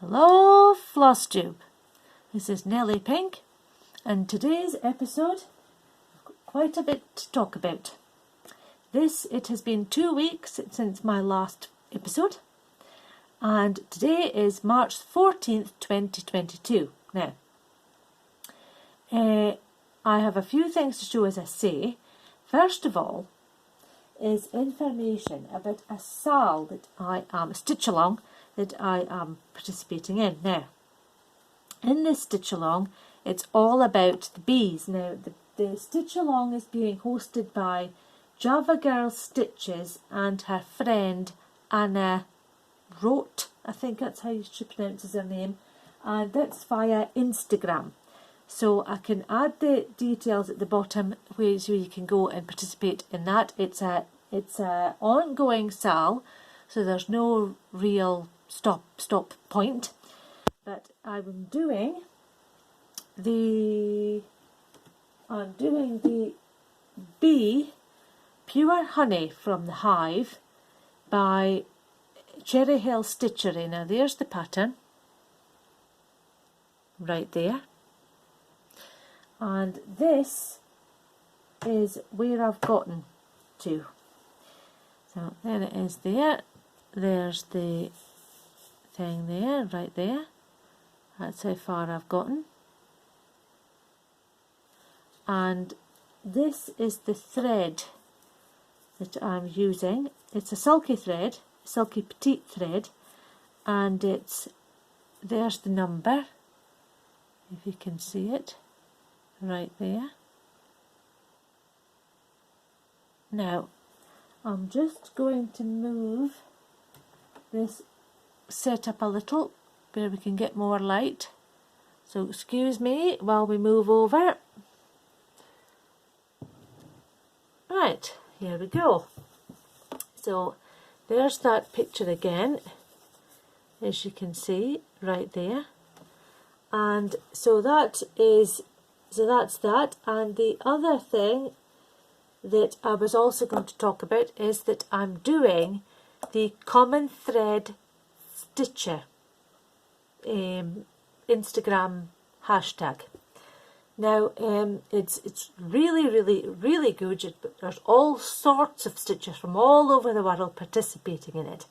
Hello Flosstube, this is Nelliepink, and today's episode, quite a bit to talk about. It has been 2 weeks since my last episode, and today is March 14th, 2022. Now, I have a few things to show as I say. First of all, is information about a SAL that I am, a stitch along, that I am participating in. Now, in this stitch along, it's all about the bees. Now, the stitch along is being hosted by Java Girl Stitches and her friend Anna Rote, I think that's how she pronounces her name, and that's via Instagram. So I can add the details at the bottom so you can go and participate in that. It's a ongoing SAL, so there's no real stop point. But I'm doing the Bee Pure Honey from the Hive by Cherry Hill Stitchery. Now there's the pattern right there. And this is where I've gotten to. So there it is there. There's the thing there, right there. That's how far I've gotten. And this is the thread that I'm using. It's a silky thread, silky petite thread, and there's the number, if you can see it. Right there. Now, I'm just going to move this setup a little where we can get more light. So excuse me while we move over. Right, here we go. So there's that picture again, as you can see right there. And so that's that, and the other thing that I was also going to talk about is that I'm doing the Common Thread Stitcher Instagram hashtag. Now it's really good. There's all sorts of stitchers from all over the world participating in it,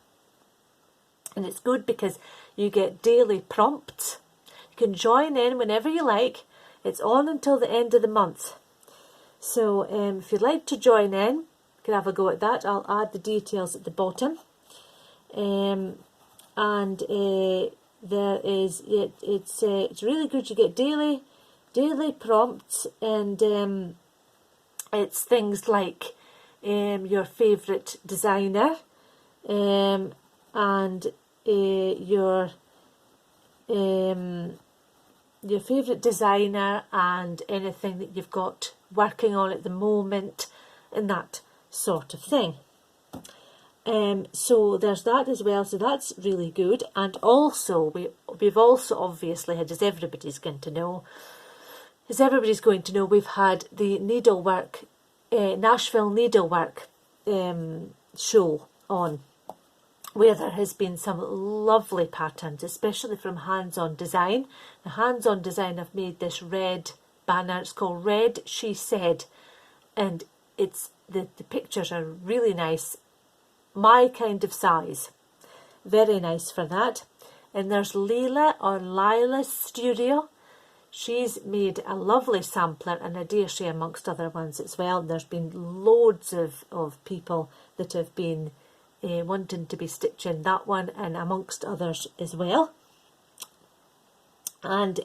and it's good because you get daily prompts. You can join in whenever you like. It's on until the end of the month. So if you'd like to join in, you can have a go at that. I'll add the details at the bottom. There is it's really good. You get daily prompts, and it's things like your favourite designer, and your favourite designer and anything that you've got working on at the moment and that sort of thing. So there's that as well, so that's really good. And also we've also obviously had, as everybody's going to know, we've had the Needlework, Nashville Needlework show on, where there has been some lovely patterns, especially from Hands-On Design. The Hands-On Design have made this red banner. It's called Red She Said, and it's the pictures are really nice, my kind of size, very nice for that. And there's Leila or Lila's Studio. She's made a lovely sampler, and a dare amongst other ones as well. There's been loads of people that have been wanting to be stitching that one, and amongst others as well. And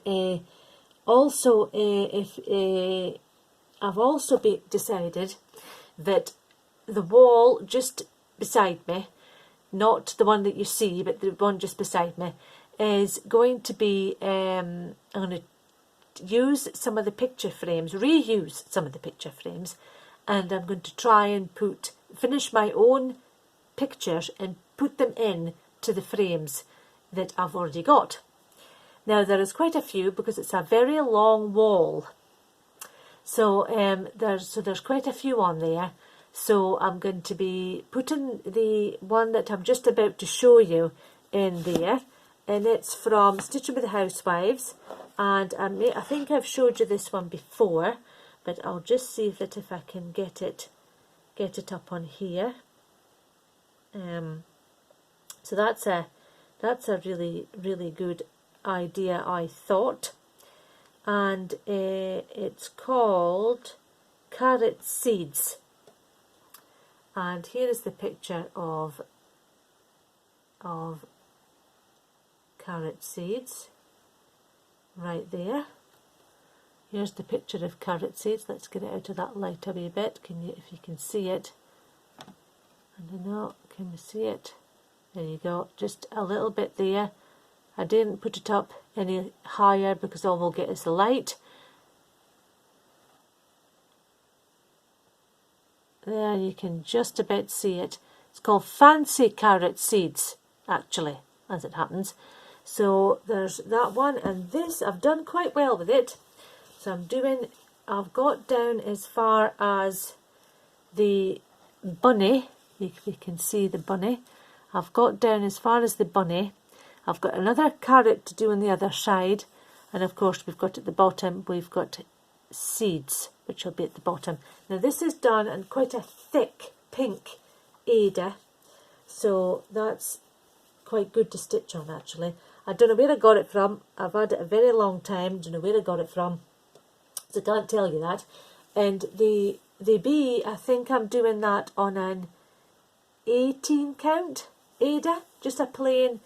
also I've also decided that the wall just beside me, not the one that you see but the one just beside me, is going to be I'm going to use some of the picture frames, reuse some of the picture frames, and I'm going to try and finish my own pictures and put them in to the frames that I've already got. Now there is quite a few because it's a very long wall, so there's quite a few on there. So I'm going to be putting the one that I'm just about to show you in there, and it's from Stitching with the Housewives, and I think I've showed you this one before, but I'll just see that if I can get it up on here. So that's a really, really good idea, I thought, and it's called Carrot Seeds, and here is the picture of carrot seeds right there. Here's the picture of carrot seeds. Let's get it out of that light a wee bit. If you can see it? I don't know. Can you see it? There you go. Just a little bit there. I didn't put it up any higher because all we'll get is the light. There, you can just about see it. It's called Fancy Carrot Seeds, actually, as it happens. So there's that one, and this, I've done quite well with it. So I've got down as far as the bunny. You can see the bunny. I've got down as far as the bunny. I've got another carrot to do on the other side, and of course we've got at the bottom, we've got seeds, which will be at the bottom. Now this is done in quite a thick pink Ada, so that's quite good to stitch on actually. I don't know where I got it from. I've had it a very long time. Don't know where I got it from, so I can't tell you that. And the bee, I think I'm doing that on an 18 count Ada, just a plain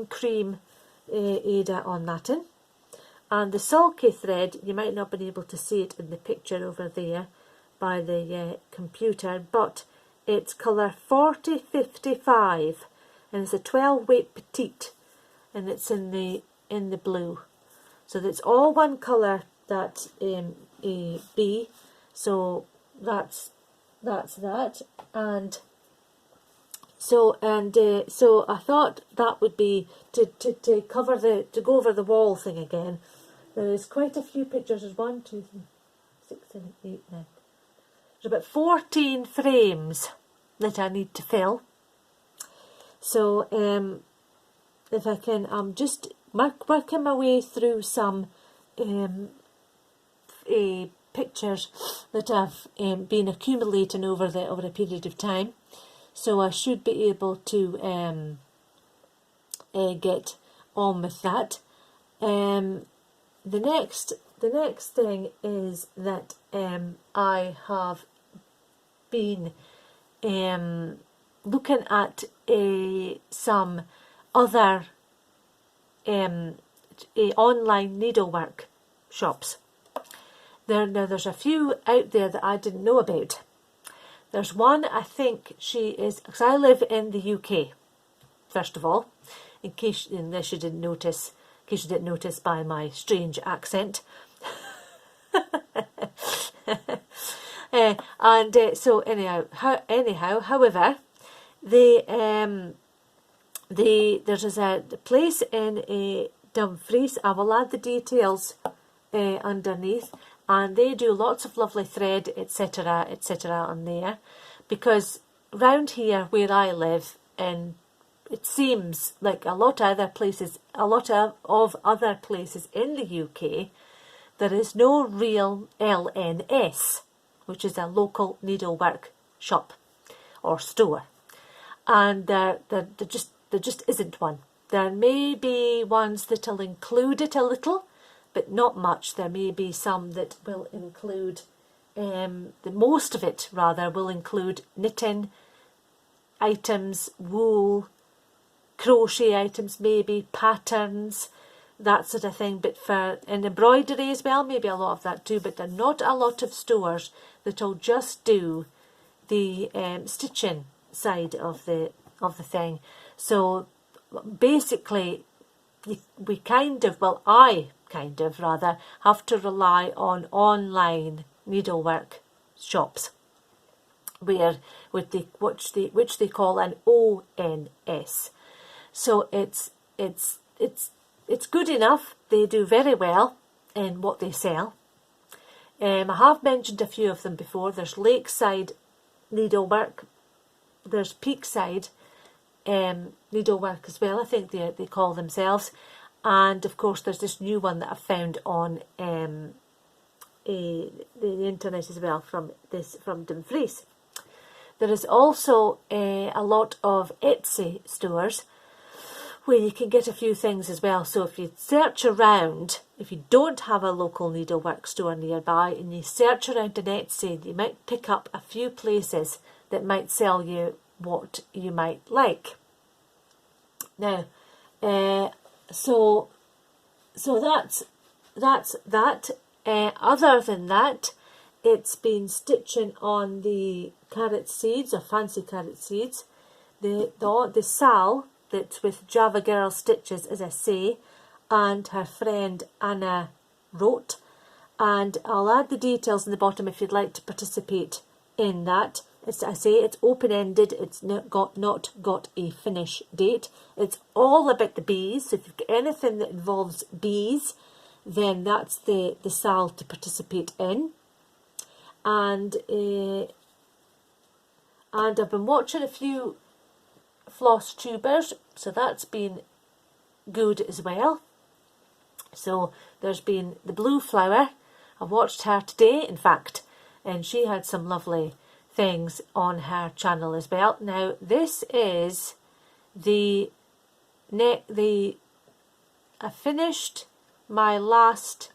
cream Ada on that in. And the sulky thread, you might not be able to see it in the picture over there by the computer, but it's colour 4055, and it's a 12 weight petite, and it's in the blue. So that's all one colour, that a B. So that's that, and so I thought that would be to go over the wall thing again. There's quite a few pictures. There's 1, 2, 3, 6, 7, 8, 9. There's about 14 frames that I need to fill. So if I can, I'm just working my way through some pictures that have been accumulating over a period of time. So I should be able to get on with that. The next thing is that I have been looking at some other online needlework shops. Now there's a few out there that I didn't know about. There's one, I think she is, because I live in the UK, first of all, unless you didn't notice, in case you didn't notice by my strange accent. So anyhow, however, there's a place in Dumfries. I will add the details underneath, and they do lots of lovely thread, etc., on there, because round here where I live, and it seems like a lot of other places in the UK, there is no real LNS, which is a local needlework shop or store, and there just isn't one. There may be ones that'll include it a little, but not much. There may be some that will include, most of it rather will include knitting items, wool, crochet items, maybe patterns, that sort of thing. But for an embroidery as well, maybe a lot of that too. But there are not a lot of stores that'll just do the stitching side of the thing. So basically, I kind of rather have to rely on online needlework shops, which they call an ONS. So it's good enough. They do very well in what they sell. I have mentioned a few of them before. There's Lakeside Needlework, there's Peakside, Needlework as well, I think they call themselves. And of course there's this new one that I found on the internet as well from Dumfries. There is also a lot of Etsy stores where you can get a few things as well. So if you search around, if you don't have a local needlework store nearby and you search around on Etsy, you might pick up a few places that might sell you what you might like. Now, so that's that. Other than that, it's been stitching on the carrot seeds, or fancy carrot seeds. The Sal that's with Java Girl Stitches, as I say, and her friend Anna wrote. And I'll add the details in the bottom if you'd like to participate in that. As I say, it's open-ended, it's not got a finish date. It's all about the bees, so if you've got anything that involves bees, then that's the Sal to participate in. And I've been watching a few Flosstubers, so that's been good as well. So there's been the Blue Flower. I watched her today, in fact, and she had some lovely things on her channel as well. Now this is I finished my last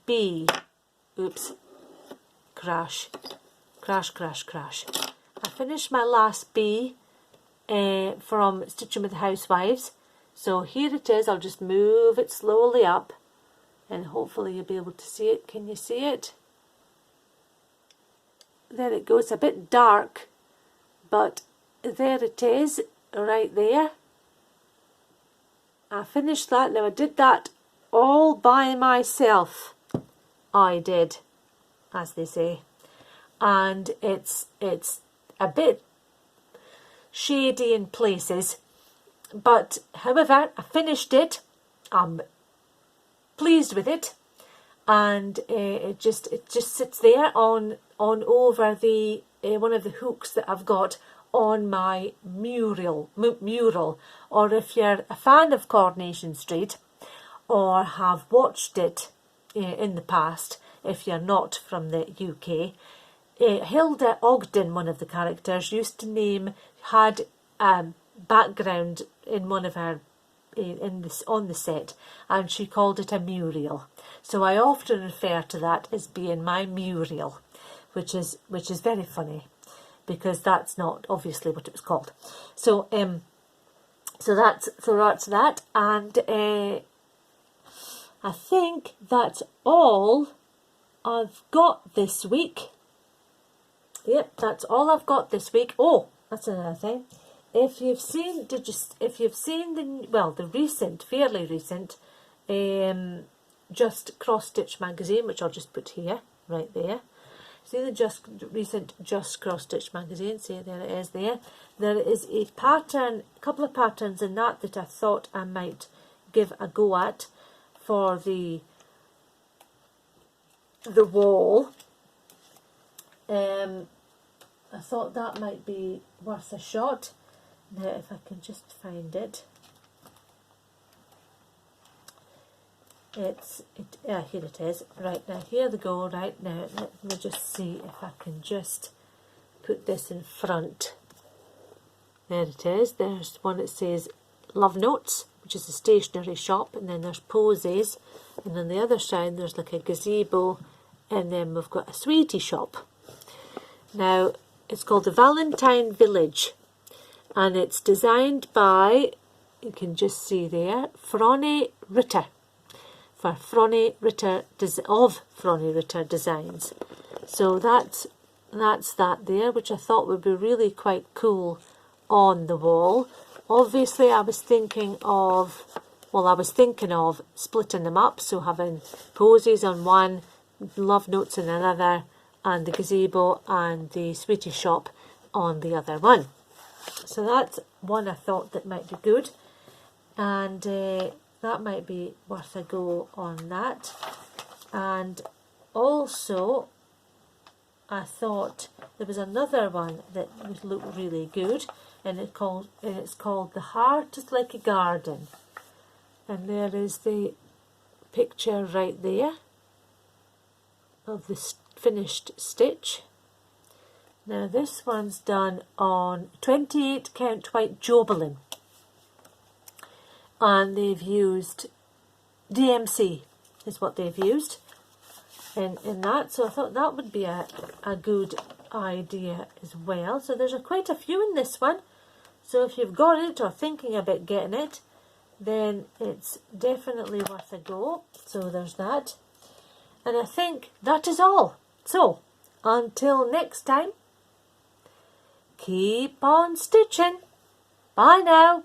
bee. Oops. Crash. I finished my last bee from Stitching with the Housewives. So here it is. I'll just move it slowly up and hopefully you'll be able to see it. Can you see it? There it goes. A bit dark, but there it is, right there. I finished that. Now I did that all by myself. I did, as they say. And it's a bit shady in places, but however I finished it. I'm pleased with it, and it just sits there on over the one of the hooks that I've got on my mural. Or if you're a fan of Coronation Street or have watched it in the past, if you're not from the UK, Hilda Ogden, one of the characters, had a background in one of her on the set, and she called it a mural. So I often refer to that as being my mural, which is very funny, because that's not obviously what it was called. So that's that, and I think that's all I've got this week. Yep, that's all I've got this week. Oh, that's another thing. If you've seen the fairly recent, Just Cross Stitch magazine, which I'll just put here, right there. See the recent Just Cross Stitch magazine? See, there it is there. There is a couple of patterns in that I thought I might give a go at for the wall. I thought that might be worth a shot. Now, if I can just find it. Here it is. Right, now here they go. Right, now let me just see if I can just put this in front. There it is. There's one that says Love Notes, which is a stationery shop, and then there's Posies, and on the other side there's like a gazebo, and then we've got a sweetie shop. Now, it's called the Valentine Village, and it's designed by, you can just see there, Fronnie Ritter, for Fronnie Ritter Designs. So that's that there, which I thought would be really quite cool on the wall. Obviously, I was thinking of splitting them up, so having Posies on one, Love Notes on another, and the gazebo and the sweetie shop on the other one. So that's one I thought that might be good, and that might be worth a go on that. And also I thought there was another one that would look really good, and it's called The Heart is Like a Garden. And there is the picture right there of the finished stitch. Now this one's done on 28 count white Jobelin, and they've used DMC is what they've used in that, so I thought that would be a good idea as well. So there's quite a few in this one, so if you've got it or thinking about getting it, then it's definitely worth a go. So there's that, and I think that is all. So until next time, keep on stitching. Bye now.